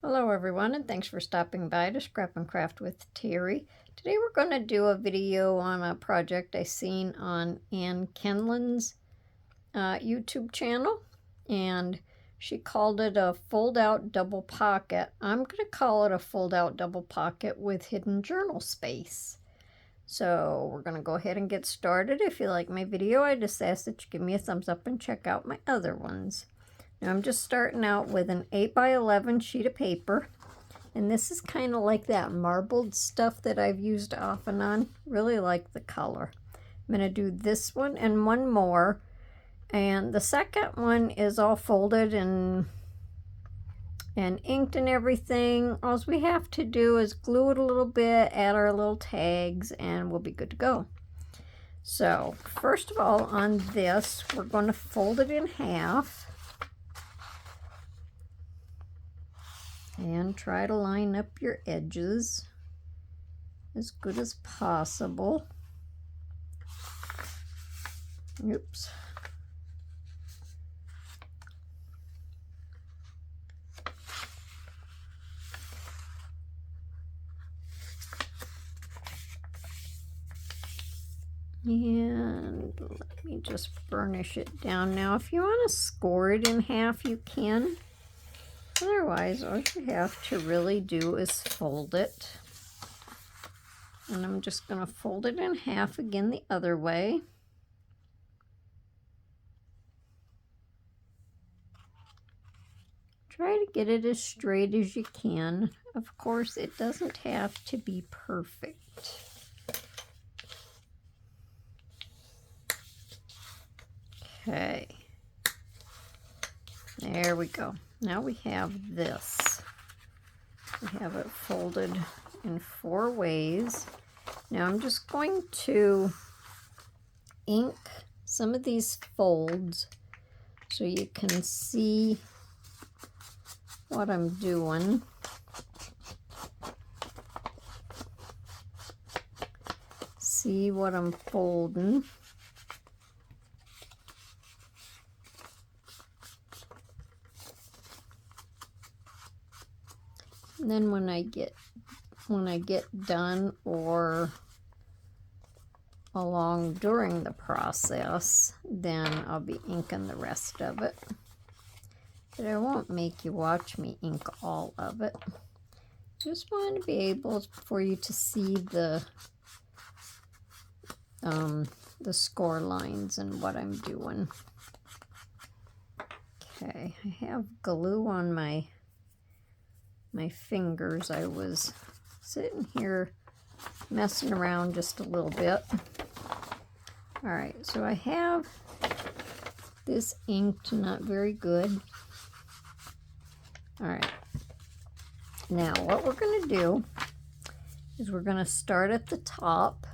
Hello everyone, and thanks for stopping by to Scrap and Craft with Terry. Today we're going to do a video on a project I seen on Ann Kenlin's YouTube channel, and she called it a fold-out double pocket. I'm going to call it a fold-out double pocket with hidden journal space. So we're going to go ahead and get started. If you like my video, I just ask that you give me a thumbs up and check out my other ones. Now I'm just starting out with an 8x11 sheet of paper, and this is kind of like that marbled stuff that I've used off and on. Really like the color. I'm going to do this one and one more, and the second one is all folded and inked and everything. All we have to do is glue it a little bit, add our little tags, and we'll be good to go. So first of all, on this, we're going to fold it in half. And try to line up your edges as good as possible. Oops. And let me just burnish it down. Now, if you want to score it in half, you can. Otherwise, all you have to really do is fold it. And I'm just going to fold it in half again the other way. Try to get it as straight as you can. Of course, it doesn't have to be perfect. Okay. There we go. Now we have this. We have it folded in 4 ways. Now I'm just going to ink some of these folds so you can see what I'm doing. See what I'm folding. And then when I get done or along during the process, then I'll be inking the rest of it. But I won't make you watch me ink all of it. Just want to be able for you to see the score lines and what I'm doing. Okay, I have glue on my fingers. I was sitting here messing around just a little bit. All right, so I have this inked, not very good. All right, now what we're going to do is we're going to start at the top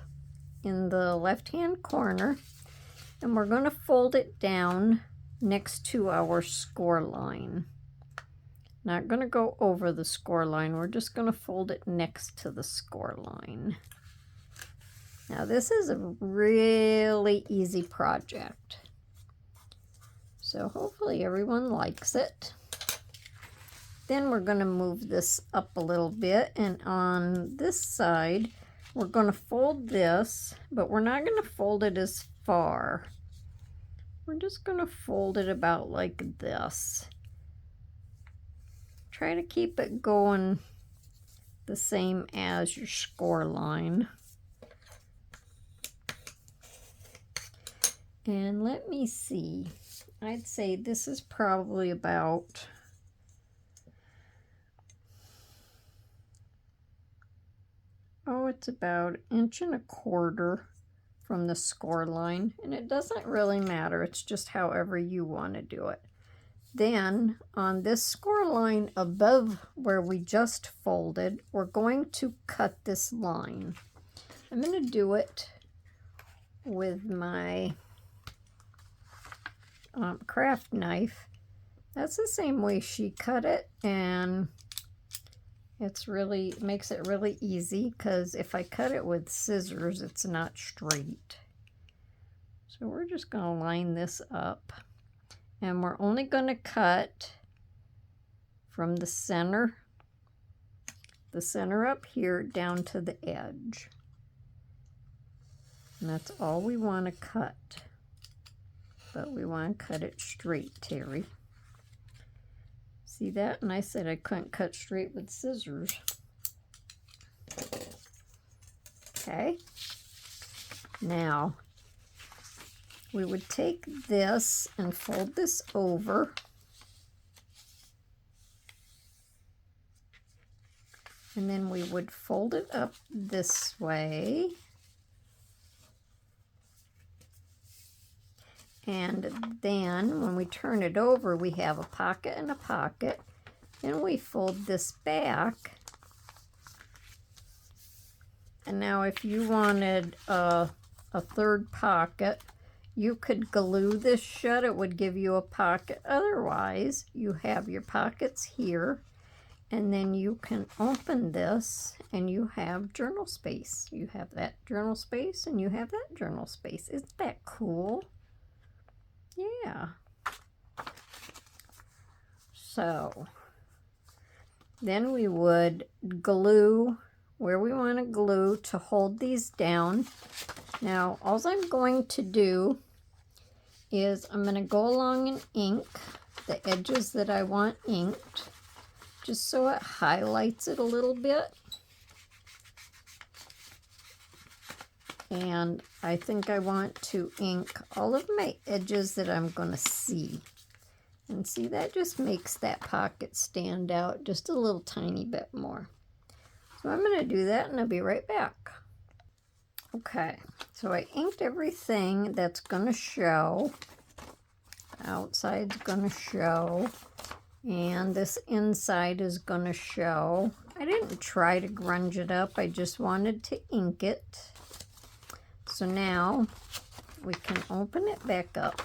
in the left-hand corner, and we're going to fold it down next to our score line. Not going to go over the score line, we're just going to fold it next to the score line. Now this is a really easy project, so hopefully everyone likes it. Then we're going to move this up a little bit, and on this side we're going to fold this, but we're not going to fold it as far. We're just going to fold it about like this. Try to keep it going the same as your score line. And let me see. I'd say this is probably about it's about 1.25 inches from the score line, and it doesn't really matter. It's just however you want to do it. Then on this score line above where we just folded, we're going to cut this line. I'm going to do it with my craft knife. That's the same way she cut it, and makes it really easy, because if I cut it with scissors, it's not straight. So we're just going to line this up. And we're only going to cut from the center the center up here down to the edge. And that's all we want to cut. But we want to cut it straight, Terry. See that? And I said I couldn't cut straight with scissors. Okay. Now, we would take this and fold this over. And then we would fold it up this way. And then when we turn it over, we have a pocket and a pocket. And we fold this back. And now if you wanted a third pocket, you could glue this shut. It would give you a pocket. Otherwise, you have your pockets here. And then you can open this and you have journal space. You have that journal space and you have that journal space. Isn't that cool? Yeah. So then we would glue where we want to glue to hold these down. Now, all I'm going to do is I'm going to go along and ink the edges that I want inked, just so it highlights it a little bit. And I think I want to ink all of my edges that I'm going to see. And see, that just makes that pocket stand out just a little tiny bit more. So I'm going to do that and I'll be right back. Okay, so I inked everything that's going to show. Outside's going to show. And this inside is going to show. I didn't try to grunge it up. I just wanted to ink it. So now we can open it back up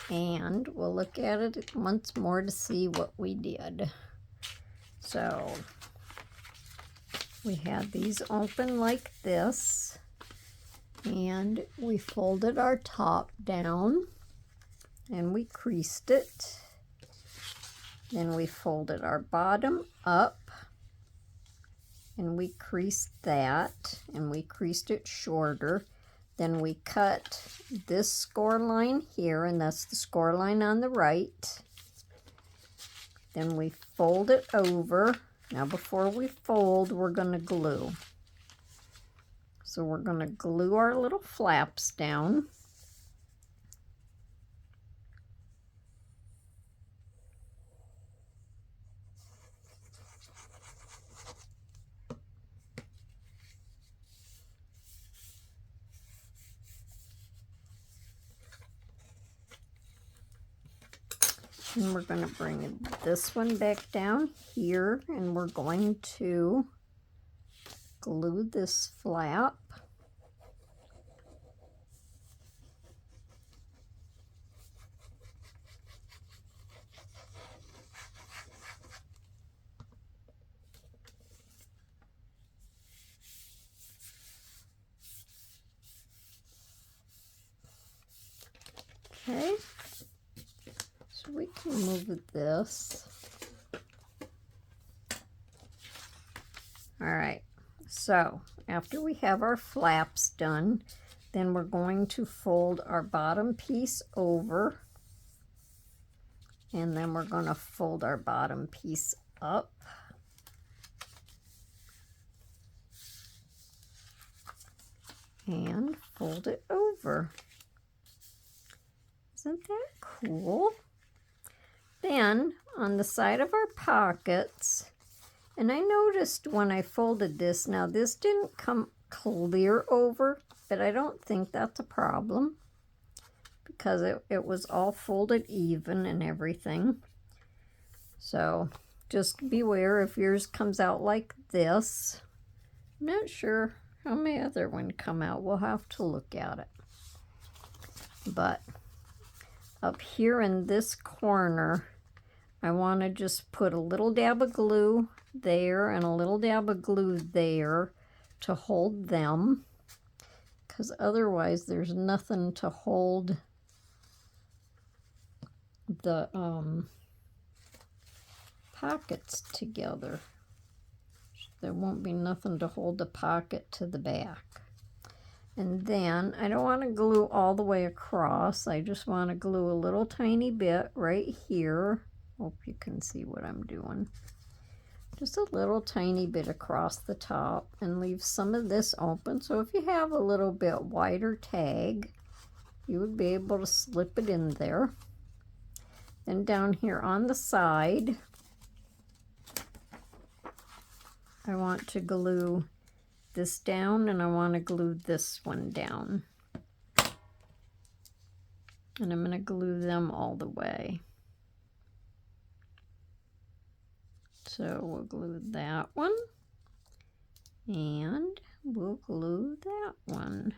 and we'll look at it once more to see what we did. So we had these open like this and we folded our top down and we creased it. Then we folded our bottom up and we creased that and we creased it shorter. Then we cut this score line here, and that's the score line on the right. Then we fold it over. Now before we fold, we're going to glue. So we're going to glue our little flaps down. And we're going to bring this one back down here, and we're going to glue this flap. Okay. So we can move this. All right, so after we have our flaps done, then we're going to fold our bottom piece over, and then we're going to fold our bottom piece up. And fold it over. Isn't that cool? Then on the side of our pockets, and I noticed when I folded this, now this didn't come clear over, but I don't think that's a problem because it was all folded even and everything. So just beware if yours comes out like this. I'm not sure how my other one come out. We'll have to look at it. But up here in this corner, I want to just put a little dab of glue there and a little dab of glue there to hold them, because otherwise there's nothing to hold the pockets together. there won't be nothing to hold the pocket to the back. And then I don't want to glue all the way across. I just want to glue a little tiny bit right here. Hope you can see what I'm doing. Just a little tiny bit across the top and leave some of this open. So if you have a little bit wider tag, you would be able to slip it in there. Then down here on the side, I want to glue this down, and I want to glue this one down. And I'm going to glue them all the way. So we'll glue that one, and we'll glue that one.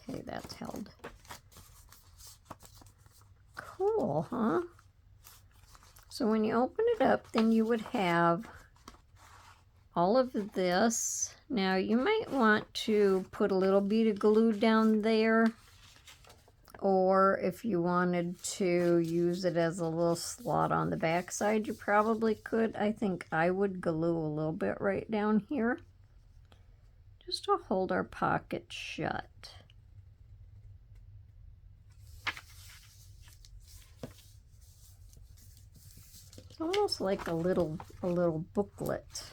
Okay, that's held. Cool, huh? So when you open it up, then you would have all of this. Now you might want to put a little bit of glue down there, or if you wanted to use it as a little slot on the back side, you probably could. I think I would glue a little bit right down here just to hold our pocket shut. It's almost like a little booklet.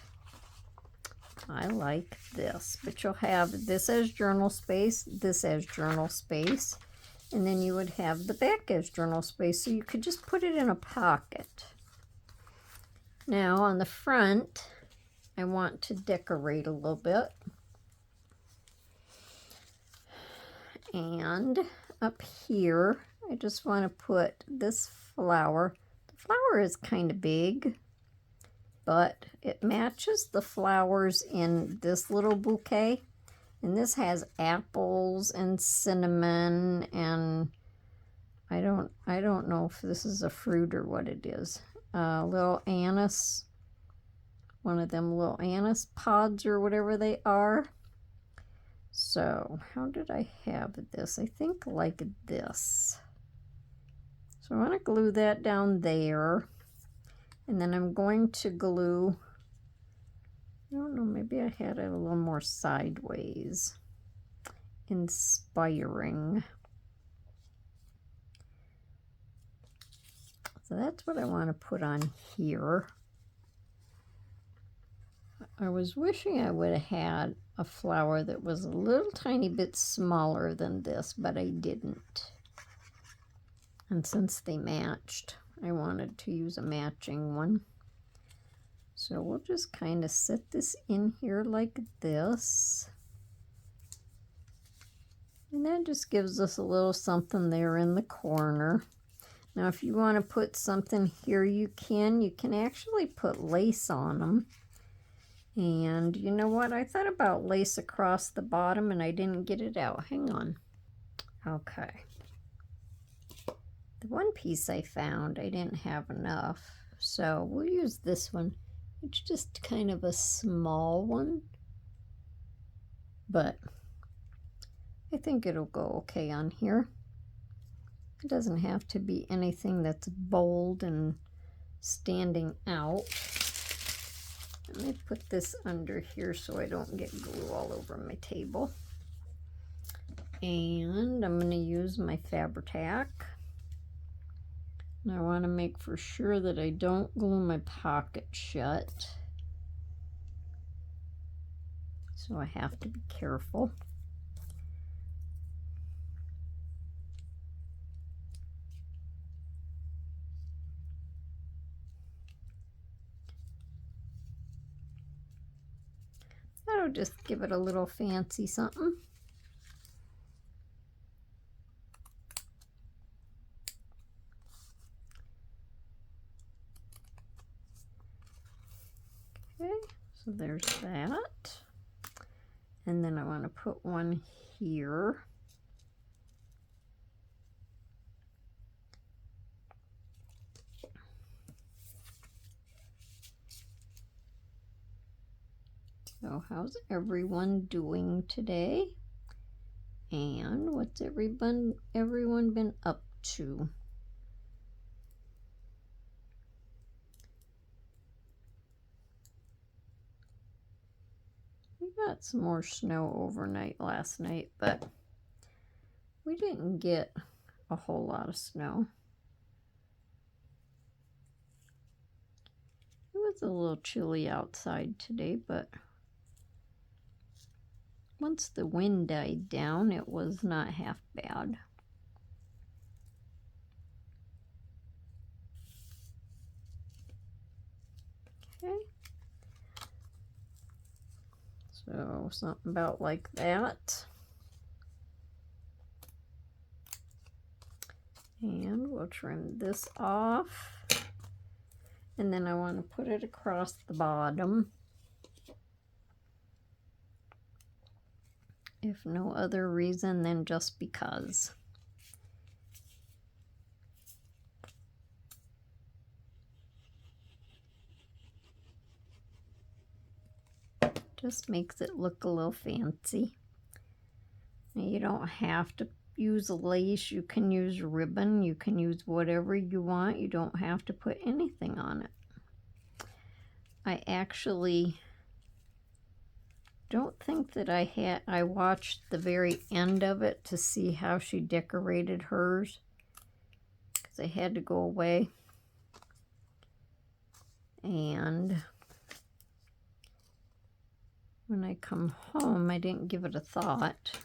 I like this, but you'll have this as journal space, this as journal space, and then you would have the back as journal space, so you could just put it in a pocket. Now on the front, I want to decorate a little bit. And up here, I just want to put this flower. The flower is kind of big, but it matches the flowers in this little bouquet. And this has apples and cinnamon, and I don't know if this is a fruit or what it is. Little anise, one of them little anise pods or whatever they are. So how did I have this? I think like this. So I want to glue that down there. And then I'm going to glue, I don't know, maybe I had it a little more sideways. Inspiring. So that's what I want to put on here. I was wishing I would have had a flower that was a little tiny bit smaller than this, but I didn't. And since they matched, I wanted to use a matching one. So we'll just kind of set this in here like this. And that just gives us a little something there in the corner. Now if you want to put something here, you can actually put lace on them. And you know what? I thought about lace across the bottom and I didn't get it out. Hang on. Okay. The one piece I found, I didn't have enough. So we'll use this one. It's just kind of a small one. But I think it'll go okay on here. It doesn't have to be anything that's bold and standing out. Let me put this under here so I don't get glue all over my table. And I'm going to use my Fabri-Tac. And I want to make for sure that I don't glue my pocket shut. So I have to be careful. That'll just give it a little fancy something. Okay, so there's that. And then I want to put one here. So how's everyone doing today? And what's everyone been up too. We got some more snow overnight last night, but we didn't get a whole lot of snow. It was a little chilly outside today, but once the wind died down, it was not half bad. Okay. So something about like that. And we'll trim this off. And then I want to put it across the bottom. If no other reason than just because. Just makes it look a little fancy. Now, you don't have to use lace. You can use ribbon. You can use whatever you want. You don't have to put anything on it. I actually don't think that I watched the very end of it to see how she decorated hers, because I had to go away. And when I come home, I didn't give it a thought.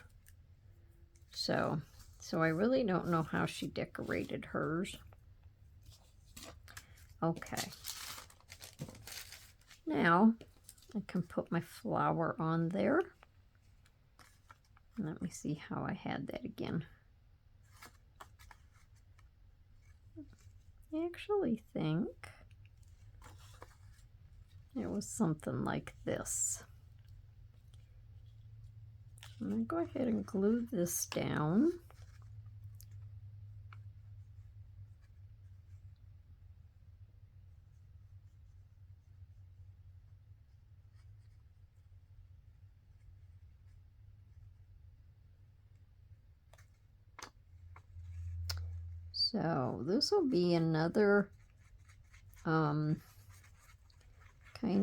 So I really don't know how she decorated hers. Okay. Now I can put my flower on there. Let me see how I had that again. I actually think it was something like this. I'm going to go ahead and glue this down. So this will be another kind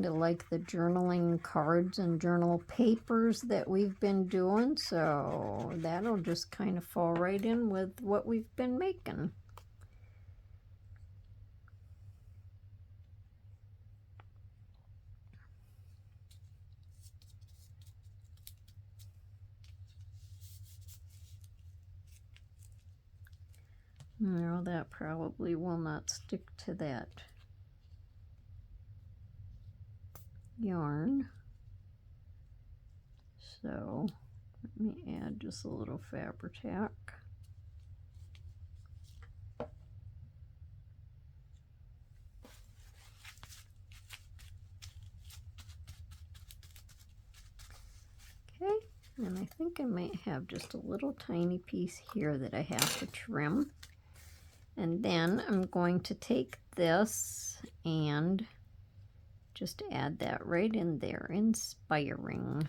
of like the journaling cards and journal papers that we've been doing. So that'll just kind of fall right in with what we've been making. No, that probably will not stick to that yarn. So let me add just a little Fabri-Tac. Okay, and I think I might have just a little tiny piece here that I have to trim. And then I'm going to take this and just add that right in there, inspiring.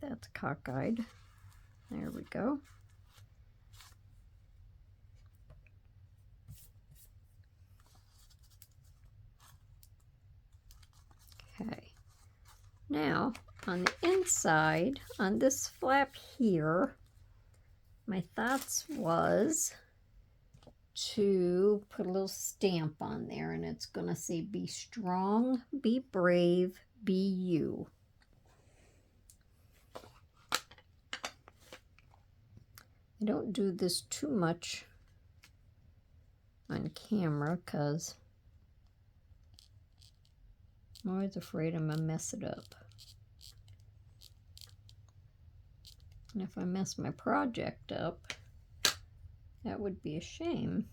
That's cockeyed. There we go. Okay. Now, on the inside, on this flap here, my thoughts was to put a little stamp on there, and it's going to say, "Be strong, be brave, be you." I don't do this too much on camera because I'm always afraid I'm going to mess it up. And if I mess my project up, that would be a shame.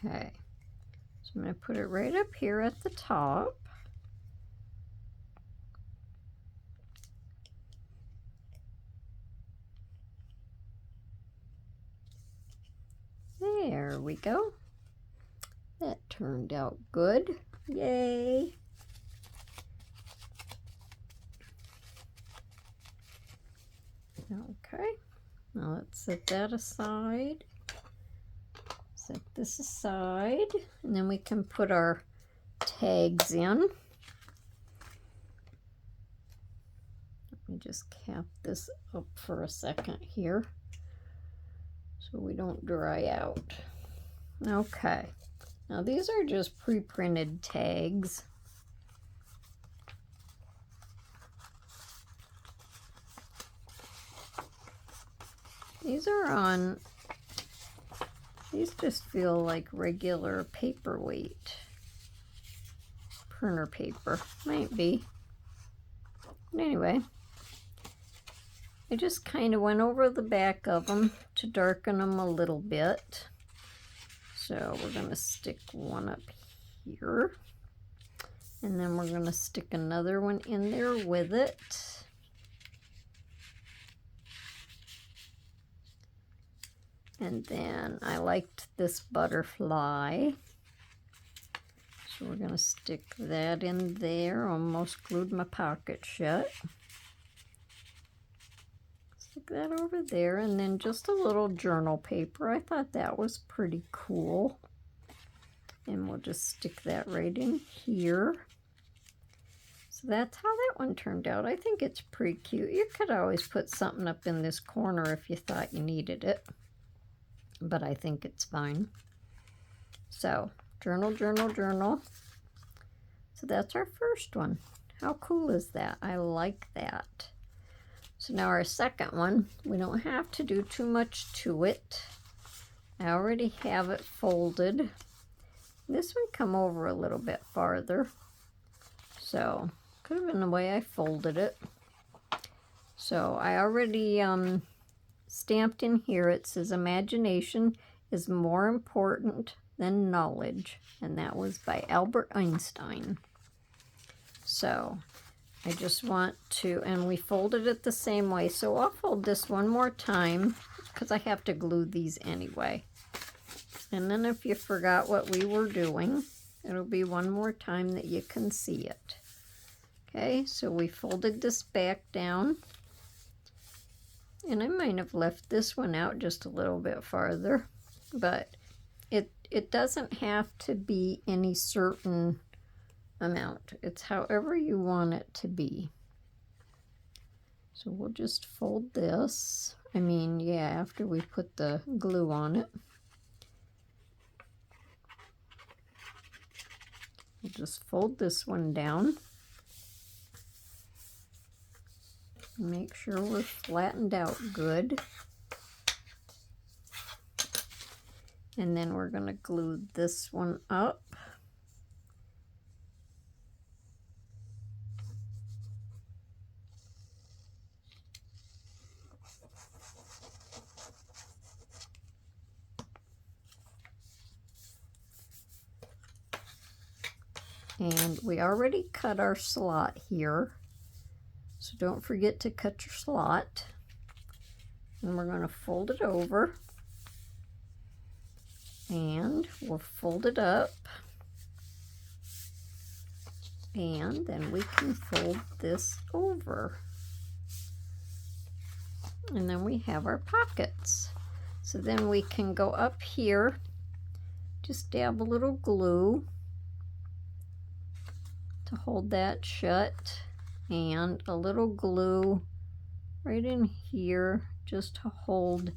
Okay, so I'm going to put it right up here at the top. There we go. That turned out good. Yay! Okay, now let's set that aside. Set this aside, and then we can put our tags in. Let me just cap this up for a second here so we don't dry out. Okay, now these are just pre-printed tags. These are on, these just feel like regular paperweight printer paper. Might be. But anyway, I just kind of went over the back of them to darken them a little bit. So we're going to stick one up here. And then we're going to stick another one in there with it. And then I liked this butterfly. So we're going to stick that in there. Almost glued my pocket shut. Stick that over there. And then just a little journal paper. I thought that was pretty cool. And we'll just stick that right in here. So that's how that one turned out. I think it's pretty cute. You could always put something up in this corner if you thought you needed it. But I think it's fine. So, journal, journal, journal. So that's our first one. How cool is that? I like that. So now our second one, we don't have to do too much to it. I already have it folded. This one come over a little bit farther. So, could have been the way I folded it. So I already stamped in here, it says imagination is more important than knowledge, and that was by Albert Einstein. So I just want to, and we folded it the same way, so I'll fold this one more time because I have to glue these anyway. And then if you forgot what we were doing, it'll be one more time that you can see it. Okay, so we folded this back down. And I might have left this one out just a little bit farther, but it doesn't have to be any certain amount. It's however you want it to be. So we'll just fold this. I mean, yeah, after we put the glue on it. We'll just fold this one down. Make sure we're flattened out good. And then we're going to glue this one up. And we already cut our slot here. So don't forget to cut your slot. And we're going to fold it over. And we'll fold it up. And then we can fold this over. And then we have our pockets. So then we can go up here, just dab a little glue to hold that shut, and a little glue right in here just to hold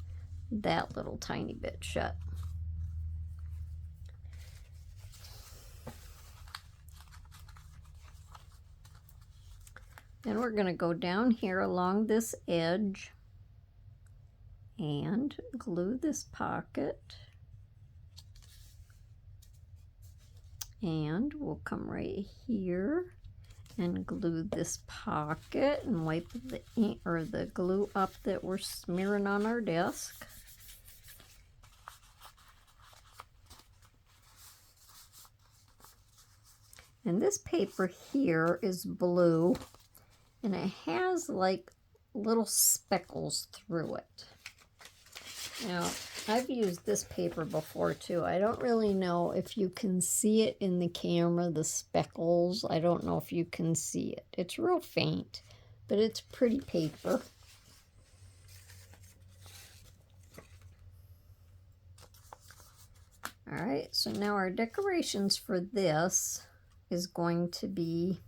that little tiny bit shut. Then we're going to go down here along this edge and glue this pocket. And we'll come right here and glue this pocket and wipe the ink or the glue up that we're smearing on our desk. And this paper here is blue, and it has like little speckles through it. Now, I've used this paper before too. I don't really know if you can see it in the camera, the speckles. I don't know if you can see it. It's real faint, but it's pretty paper. All right, so now our decorations for this is going to be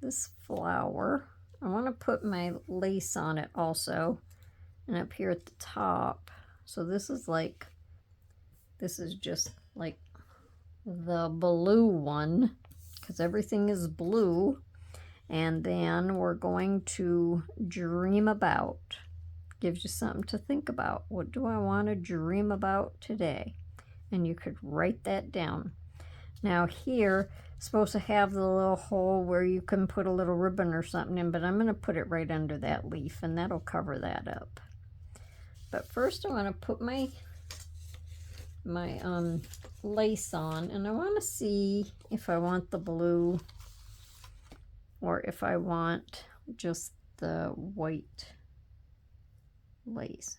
this flower. I want to put my lace on it also, and up here at the top. So this is just like the blue one, because everything is blue. And then we're going to dream about. Gives you something to think about. What do I want to dream about today? And you could write that down. Now here, supposed to have the little hole where you can put a little ribbon or something in, but I'm going to put it right under that leaf, and that'll cover that up. But first I want to put my lace on, and I want to see if I want the blue or if I want just the white lace.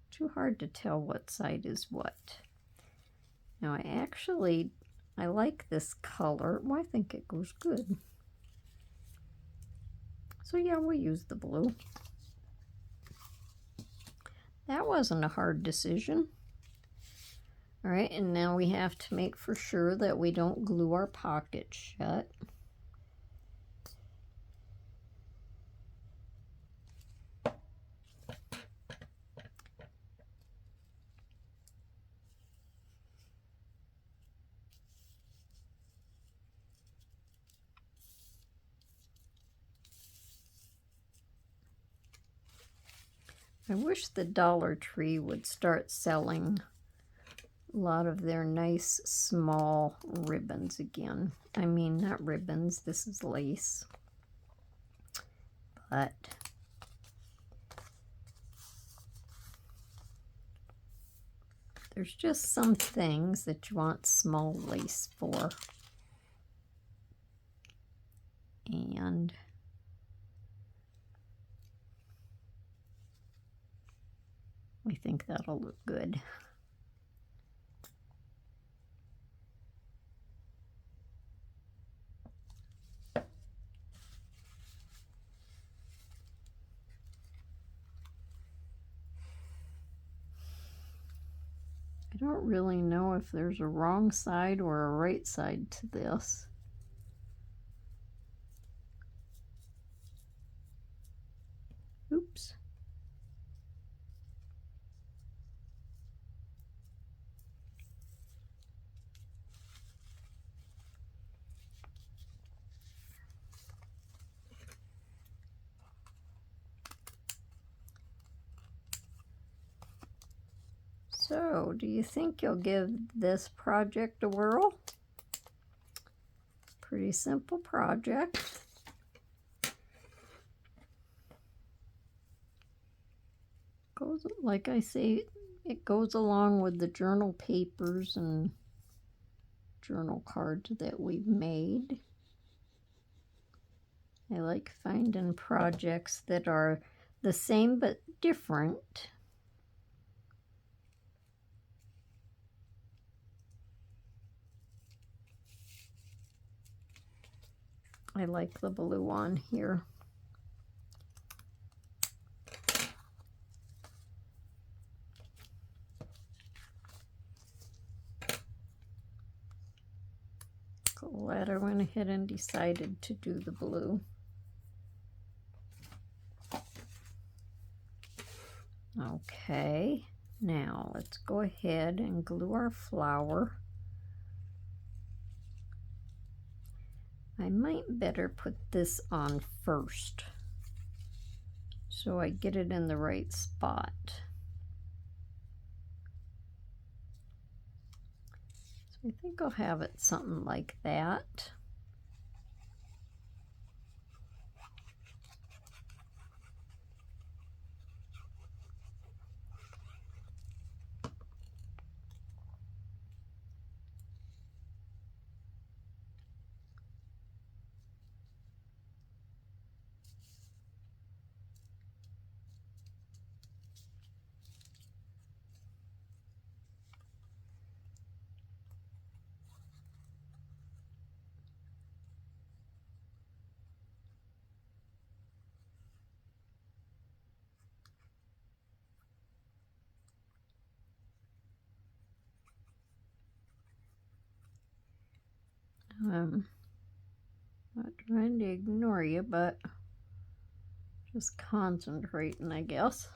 Too hard to tell what side is what. Now I like this color. Well, I think it goes good. So yeah, we'll use the blue. That wasn't a hard decision. All right, and now we have to make for sure that we don't glue our pocket shut. I wish the Dollar Tree would start selling a lot of their nice small ribbons again. I mean, not ribbons, this is lace. But there's just some things that you want small lace for. And we think that'll look good. I don't really know if there's a wrong side or a right side to this. Oops. So, do you think you'll give this project a whirl? Pretty simple project. Goes, like I say, it goes along with the journal papers and journal cards that we've made. I like finding projects that are the same but different. I like the blue on here. Glad I went ahead and decided to do the blue. Okay, now let's go ahead and glue our flower. I might better put this on first so I get it in the right spot. So I think I'll have it something like that. Not trying to ignore you, but just concentrating, I guess.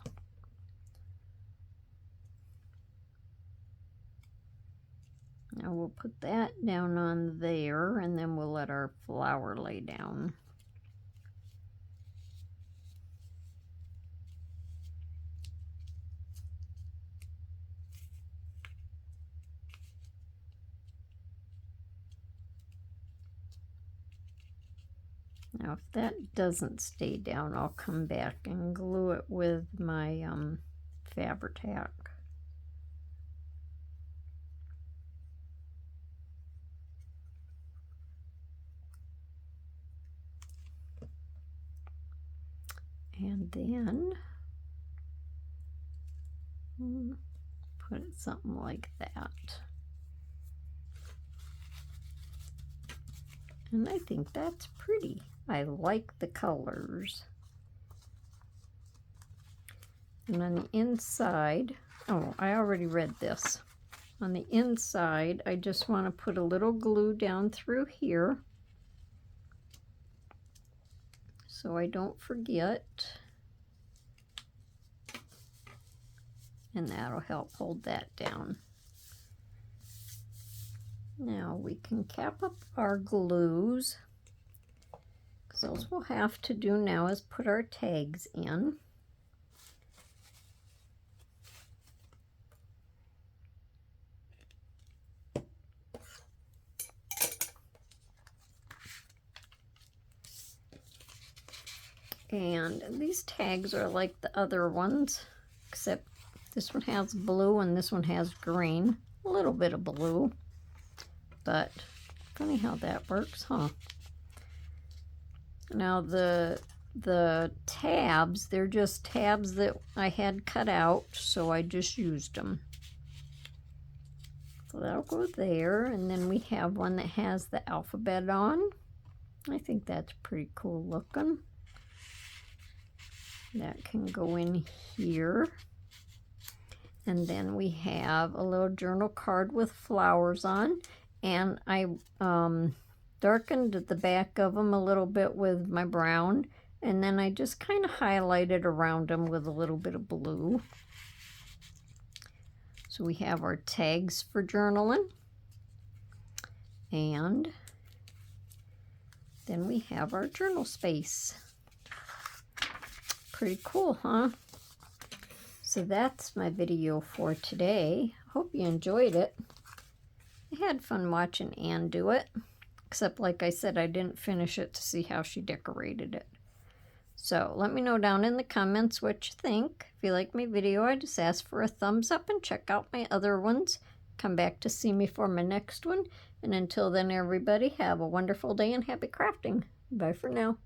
Now we'll put that down on there, and then we'll let our flower lay down. Now, if that doesn't stay down, I'll come back and glue it with my Fabri-Tac. And then put it something like that. And I think that's pretty. I like the colors. And on the inside, oh, I already read this. On the inside, I just want to put a little glue down through here so I don't forget. And that'll help hold that down. Now we can cap up our glues, because all we'll have to do now is put our tags in. And these tags are like the other ones, except this one has blue and this one has green. A little bit of blue. But funny how that works, huh? Now the tabs, they're just tabs that I had cut out, so I just used them. So that'll go there, and then we have one that has the alphabet on. I think that's pretty cool looking. That can go in here. And then we have a little journal card with flowers on. And I darkened the back of them a little bit with my brown. And then I just kind of highlighted around them with a little bit of blue. So we have our tags for journaling. And then we have our journal space. Pretty cool, huh? So that's my video for today. Hope you enjoyed it. I had fun watching Anne do it, except like I said, I didn't finish it to see how she decorated it. So let me know down in the comments what you think. If you like my video, I just ask for a thumbs up and check out my other ones. Come back to see me for my next one. And until then, everybody, have a wonderful day and happy crafting. Bye for now.